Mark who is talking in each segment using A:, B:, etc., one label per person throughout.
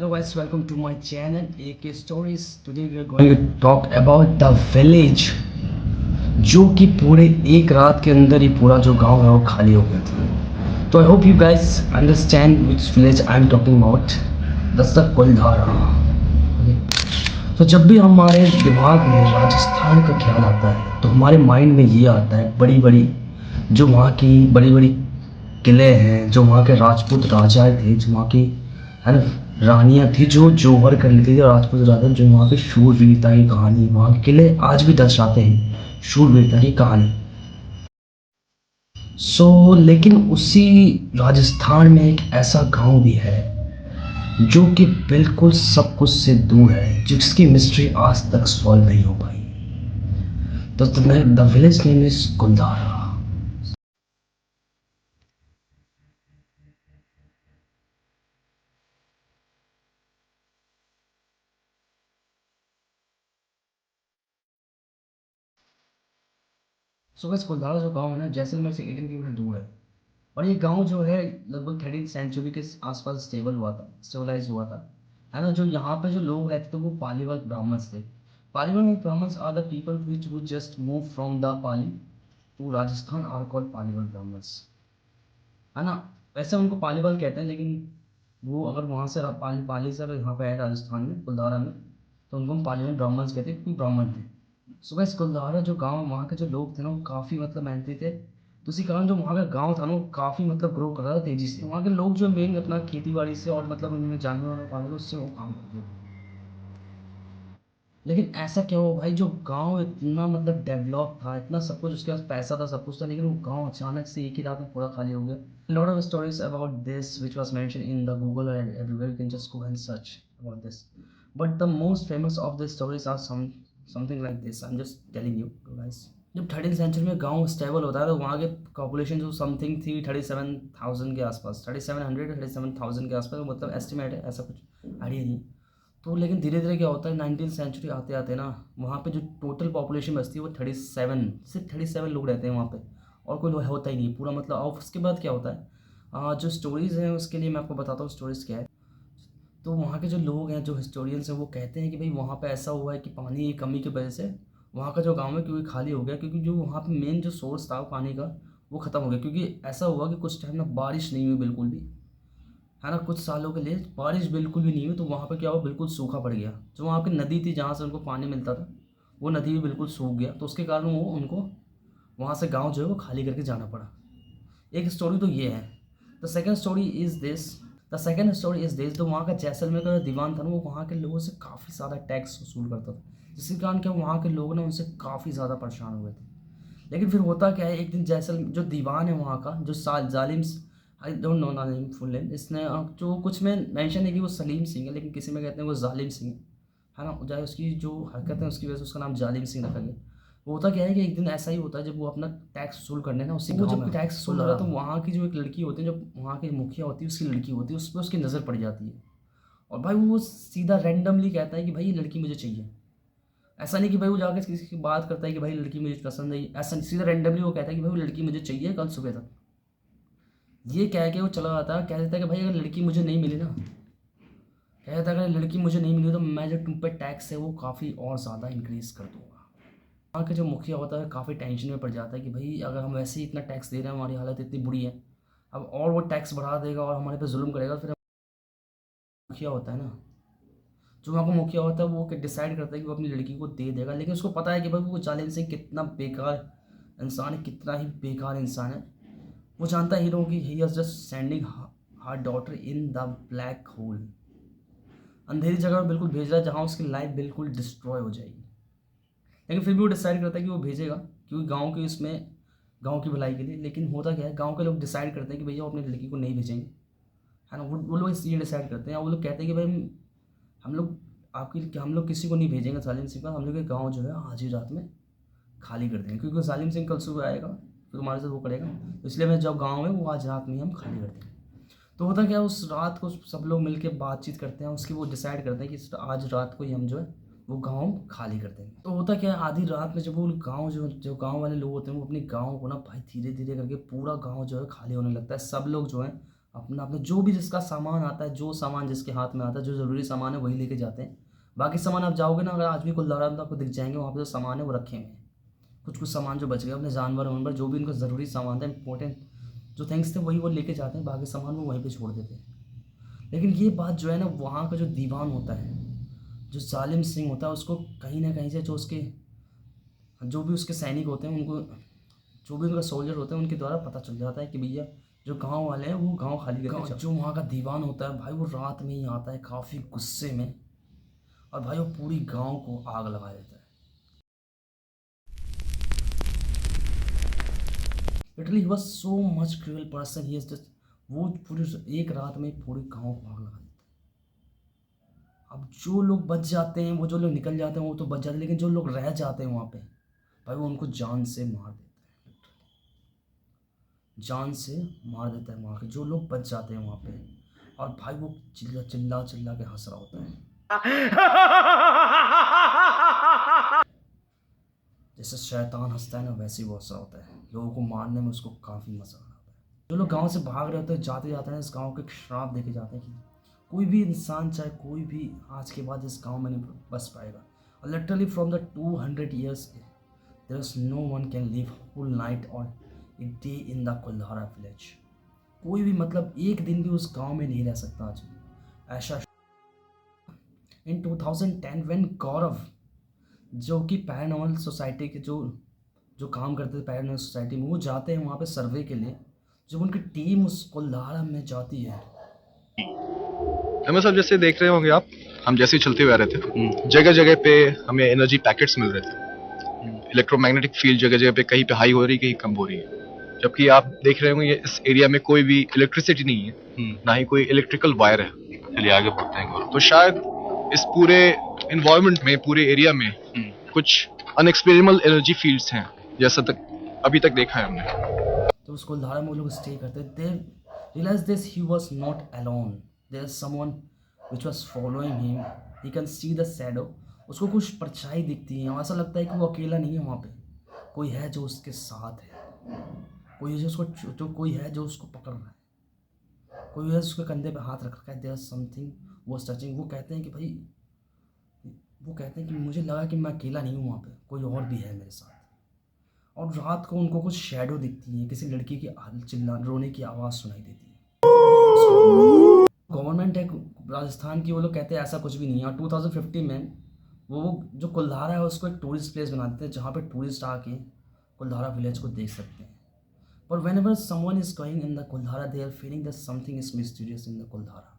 A: Hello guys, welcome to my channel AK Stories. Today we are going to talk about the village जो कि पूरे एक रात के अंदर ही पूरा जो गांव है वो खाली हो गया था। तो I hope you guys understand which village I am talking about. That's the Kuldhara. तो जब भी हमारे दिमाग में राजस्थान का ख्याल आता है तो हमारे माइंड में ये आता है बड़ी बड़ी जो वहाँ की बड़ी बड़ी किले हैं, जो वहाँ के राजपूत राजा थे, जो वहाँ की है ना रानियाँ थी जो जोहर कर लेती थी, राजपूत राजा जो वहाँ के शूरवीरता की कहानी, वहाँ के किले आज भी दर्शाते हैं शूरवीरता की कहानी। लेकिन उसी राजस्थान में एक ऐसा गांव भी है जो कि बिल्कुल सब कुछ से दूर है, जिसकी मिस्ट्री आज तक सॉल्व नहीं हो पाई। तो द विलेज नेम इज कुंदारा। बस कुंदारा जो गांव है ना, जैसलमेर से 18 किलोमीटर दूर है। और ये गांव जो है लगभग 13th सेंचुरी के आसपास स्टेबल हुआ था, स्टेबलाइज हुआ था, है ना। जो यहाँ पे जो लोग रहते थे वो पालीवाल ब्राह्मण्स थे। Paliwal Brahmins are the people which would just move from the Pali to Rajasthan are called Paliwal Brahmins, है ना। वैसे उनको पालीवाल कहते हैं, लेकिन वो अगर वहाँ से पाली से अगर यहाँ पे आए राजस्थान में कुलधारा में, तो उनको हम पालीवाल ब्राह्मण्स कहते हैं, क्योंकि ब्राह्मण थे। सुबह इस कुलधारा जो गाँव, वहाँ के जो लोग थे ना वो काफ़ी मतलब मेहनती थे। तो इसी कारण जो वहाँ का गाँव था ना वो काफ़ी मतलब ग्रो कर रहा था तेज़ी से। वहाँ के लोग जो मेन अपना खेती बाड़ी से और मतलब उनमें जानवर पाले उससे वो काम करते थे। लेकिन ऐसा क्या हुआ भाई, जो गांव इतना मतलब डेवलप था, इतना सब कुछ उसके पास पैसा था, सब कुछ था, लेकिन वो गांव अचानक से एक ही रात में पूरा खाली हो गया। Lot of stories about this which was mention in the Google and everywhere, you can just go and search about this. But the most famous of the stories are something like this, I am just telling you guys. जब 13th century में गांव stable होता है तो वहाँ के population जो something थी 37,000 के आसपास, 3700 37,000 के आसपास, मतलब एस्टिमेट है, ऐसा कुछ आइडिया नहीं। तो लेकिन धीरे धीरे क्या होता है, 19th सेंचुरी आते आते ना वहाँ पे जो टोटल पॉपुलेशन बचती है वो 37, सिर्फ 37 लोग रहते हैं वहाँ पे, और कोई लोग होता ही नहीं पूरा मतलब। और उसके बाद क्या होता है, जो स्टोरीज़ हैं उसके लिए मैं आपको बताता हूँ स्टोरीज़ क्या है। तो वहाँ के जो लोग हैं, जो हिस्टोरियंस हैं, वो कहते हैं कि भाई वहाँ पे ऐसा हुआ है कि पानी की कमी की वजह से वहाँ का जो गाँव है क्योंकि खाली हो गया, क्योंकि जो वहाँ पे मेन जो सोर्स था पानी का वो ख़त्म हो गया। क्योंकि ऐसा हुआ कि कुछ टाइम ना बारिश नहीं हुई बिल्कुल भी, है ना। कुछ सालों के लिए बारिश बिल्कुल भी नहीं हुई, तो वहाँ पे क्या हुआ, बिल्कुल सूखा पड़ गया। जो वहाँ की नदी थी जहाँ से उनको पानी मिलता था वो नदी भी बिल्कुल सूख गया। तो उसके कारण वो उनको वहाँ से गांव जो है वो खाली करके जाना पड़ा। एक स्टोरी तो ये है। The second story is this तो वहाँ का जैसलमेर का जो दीवान था ना वो वहाँ के लोगों से काफ़ी ज़्यादा टैक्स वसूल करता था, जिसके कारण क्या वहाँ के लोग ना उनसे काफ़ी ज़्यादा परेशान हुए थे। लेकिन फिर होता क्या है, एक दिन जैसल जो दीवान है वहाँ का, जो साल जालिम, आई डोंट नो ना नेम फुल नेम, इसने जो कुछ में मेंशन है कि वो सलीम सिंह है, लेकिन किसी में कहते हैं वो जालिम सिंह है ना। चाहे उसकी जो हरकत है उसकी वजह से उसका नाम जालिम सिंह रखा गया। वो होता क्या है कि एक दिन ऐसा ही होता है जब वो अपना टैक्स वसूल करने ना उसी गाँव में टैक्स वसूल रहा, तो वहाँ की जो एक लड़की होती है, जो वहाँ की मुखिया होती है उसकी लड़की होती है, उस पर उसकी नज़र पड़ जाती है। और भाई वो सीधा रैंडमली कहता है कि भाई ये लड़की मुझे चाहिए। ऐसा नहीं कि भाई वो जाकर किसी की बात करता है कि भाई लड़की मुझे पसंद है, ऐसा नहीं, सीधा रैंडमली वो कहता है कि भाई वो लड़की मुझे चाहिए कल सुबह तक। ये कह के वो चला जाता है, कह देता है कि भाई अगर लड़की मुझे नहीं मिली ना, कह देता है अगर लड़की मुझे नहीं मिली तो मैं जो तुम पे टैक्स है वो काफ़ी और ज़्यादा इंक्रीज़ कर दूंगा। वहाँ के जो मुखिया होता है काफ़ी टेंशन में पड़ जाता है कि भाई अगर हम वैसे ही इतना टैक्स दे रहे हैं, हमारी हालत इतनी बुरी है, अब और वो टैक्स बढ़ा देगा और हमारे पे जुल्म करेगा, फिर मुखिया होता है ना, जो वहाँ का मुखिया होता है वो डिसाइड करता है कि वो अपनी लड़की को दे देगा। लेकिन उसको पता है कि भाई वो जालिम सिंह कितना बेकार इंसान है, कितना ही बेकार इंसान है। वो जानता है हीरो कि he is just sending her daughter in the black hole, अंधेरी जगह में बिल्कुल भेज रहा है जहाँ उसकी लाइफ बिल्कुल डिस्ट्रॉय हो जाएगी। लेकिन फिर भी वो डिसाइड करता है कि वो भेजेगा, क्योंकि गाँव के इसमें गाँव की भलाई के लिए। लेकिन होता क्या है, गाँव के लोग डिसाइड करते हैं कि भैया वो अपनी लड़की को नहीं भेजेंगे, है ना। वो लोग इसलिए डिसाइड करते हैं, और वो लोग कहते हैं कि भाई हम लोग हम लोग किसी को नहीं भेजेंगे जालिम सिंह का, हम लोग ये गाँव जो है आज ही रात में खाली कर देंगे, क्योंकि जालिम सिंह कल सुबह आएगा फिर हमारे साथ वो करेगा। तो इसलिए मैं जो गाँव है वो आज रात में ही हम खाली कर देंगे। तो होता क्या है, उस रात को सब लोग मिलकर बातचीत करते हैं, उसकी वो डिसाइड करते हैं कि आज रात को ही हम जो है वो गाँव खाली कर देंगे। तो होता क्या है, आधी रात में जब वो गाँव जो गाँव वाले लोग होते हैं वो अपने गाँव को ना भाई धीरे धीरे करके पूरा गाँव जो है खाली होने लगता है। सब लोग जो है अपना अपना जो भी जिसका सामान आता है, जो सामान जिसके हाथ में आता है, जो ज़रूरी सामान है वही लेके जाते हैं। बाकी सामान आप जाओगे ना, अगर आज भी कुल्हाड़ा में तो आपको दिख जाएंगे वहाँ पे जो सामान है वो रखे हुए हैं। कुछ कुछ सामान जो बच गए अपने जानवर वानवर जो भी उनका ज़रूरी सामान था, इंपॉर्टेंट जो थिंग्स थे वही वो लेके जाते हैं, बाकी सामान वो वहीं पे छोड़ देते हैं। लेकिन ये बात जो है ना, वहाँ का जो दीवान होता है, जो जालिम सिंह होता है, उसको कहीं ना कहीं से जो भी उसके सैनिक होते हैं उनको, जो भी उनका सोल्जर होते हैं उनके द्वारा पता चल जाता है कि भैया जो गांव वाले हैं वो गांव खाली करके जो वहाँ का दीवान होता है भाई, वो रात में ही आता है काफ़ी गुस्से में, और भाई वो पूरी गांव को आग लगा देता है। Literally he was so much cruel person, he is just, वो पूरी एक रात में पूरे गांव को आग लगा देता है। अब जो लोग बच जाते हैं, वो जो लोग निकल जाते हैं वो तो बच जाते हैं, लेकिन जो लोग रह जाते हैं वहाँ पे भाई वो उनको जान से मार देता है, जान से मार देता है वहाँ के जो लोग बच जाते हैं वहाँ पे। और भाई वो चिल्ला चिल्ला चिल्ला के हंस रहा होता है जैसे शैतान हंसता है ना, वैसे ही वो हंस रहा होता है। लोगों को मारने में उसको काफ़ी मज़ा आ रहा होता है। जो लोग गांव से भाग रहे होते हैं, जाते जाते हैं, इस गांव के श्राप देके जाते हैं कि कोई भी इंसान, चाहे कोई भी, आज के बाद इस गांव में नहीं बस पाएगा। और literally from the 200 years there is no one can live whole night और a day in the Kuldhara village. कोई भी मतलब एक दिन भी उस गांव में नहीं रह सकता आज भी ऐसा। इन 2010 व्हेन गौरव, जो कि पैरानॉर्मल सोसाइटी के जो जो काम करते थे पैरानॉर्मल सोसाइटी में, वो जाते हैं वहाँ पे सर्वे के लिए। जब उनकी टीम उस कोल्हाड़ा में जाती है,
B: हमें सब जैसे देख रहे होंगे आप, हम जैसे ही चलते हुए आ रहे थे, जगह जगह पे हमें एनर्जी पैकेट्स मिल रहे थे। इलेक्ट्रोमैग्नेटिक फील्ड जगह जगह पे कहीं पे हाई हो रही, कहीं कम हो रही है। जबकि आप देख रहे होंगे इस एरिया में कोई भी इलेक्ट्रिसिटी नहीं है, ना ही कोई इलेक्ट्रिकल वायर है। चलिए आगे बढ़ते हैं। तो शायद इस पूरे इन्वायरमेंट में, पूरे एरिया में कुछ अनएक्सप्लेनेबल एनर्जी फील्ड्स हैं, जैसा तक अभी तक देखा है हमने।
A: तो उस कोल्हाड़ा में वो लोग स्टे करते, they realise this he was not alone, there is someone which was following him, he can see the shadow. उसको कुछ परछाई दिखती है, ऐसा लगता है कि वो अकेला नहीं है वहाँ पे, कोई है जो उसके साथ है, कोई है जो उसको जो कोई है जो उसको पकड़ रहा है, कोई है उसके कंधे पे हाथ रख रखा है। There something was touching. वो कहते हैं कि भाई, वो कहते हैं कि मुझे लगा कि मैं अकेला नहीं हूँ वहाँ पे, कोई और भी है मेरे साथ। और रात को उनको कुछ शैडो दिखती है, किसी लड़की की चिल्ला रोने की आवाज़ सुनाई देती है। गवर्नमेंट है राजस्थान की, वो लोग कहते हैं ऐसा कुछ भी नहीं है। और 2050 में वो जो कुल्हाड़ा है उसको एक टूरिस्ट प्लेस बना देते हैं, जहाँ पे टूरिस्ट आके कुल्हाड़ा विलेज को देख सकते हैं। पर whenever someone is going in the कुल्हाड़ा, they are feeling that something is mysterious in the कुल्हाड़ा।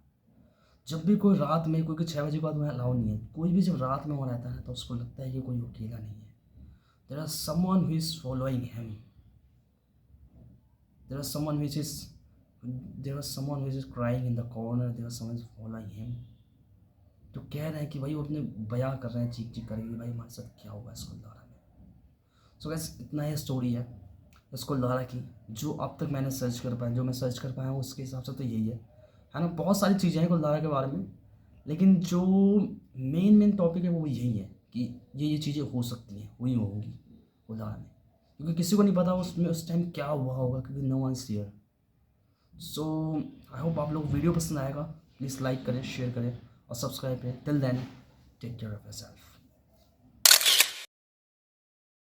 A: जब भी कोई रात में, क्योंकि 6 बजे के बाद वहाँ अलाउ नहीं है, कोई भी जब रात में वहाँ रहता है तो उसको लगता है कि कोई अकेला नहीं है। There is someone who is following him. There is someone which is there was someone who is crying in the corner. There was someone following him. तो कह रहे हैं कि भाई वो अपने बयां कर रहे हैं, चीख चीख करेंगे भाई हमारे साथ क्या हुआ इस कुल्हाड़ा में। सो गैस इतना ही स्टोरी है इस कुल्हाड़ा की, जो अब तक मैंने सर्च कर पाया, जो मैं सर्च कर पाया हूँ उसके हिसाब से तो यही है ना। बहुत सारी चीज़ें हैं कुल्हाड़ा के बारे में, लेकिन जो मेन टॉपिक है वो यही है कि ये चीज़ें हो सकती हैं, हुई होंगी कुल्हाड़ा में, क्योंकि किसी को नहीं पता उसमें उस टाइम क्या हुआ होगा, क्योंकि no one is here. So I hope आप लोग वीडियो पसंद आएगा, प्लीज़ लाइक करें, शेयर करें और सब्सक्राइब करें। Till then take care of yourself.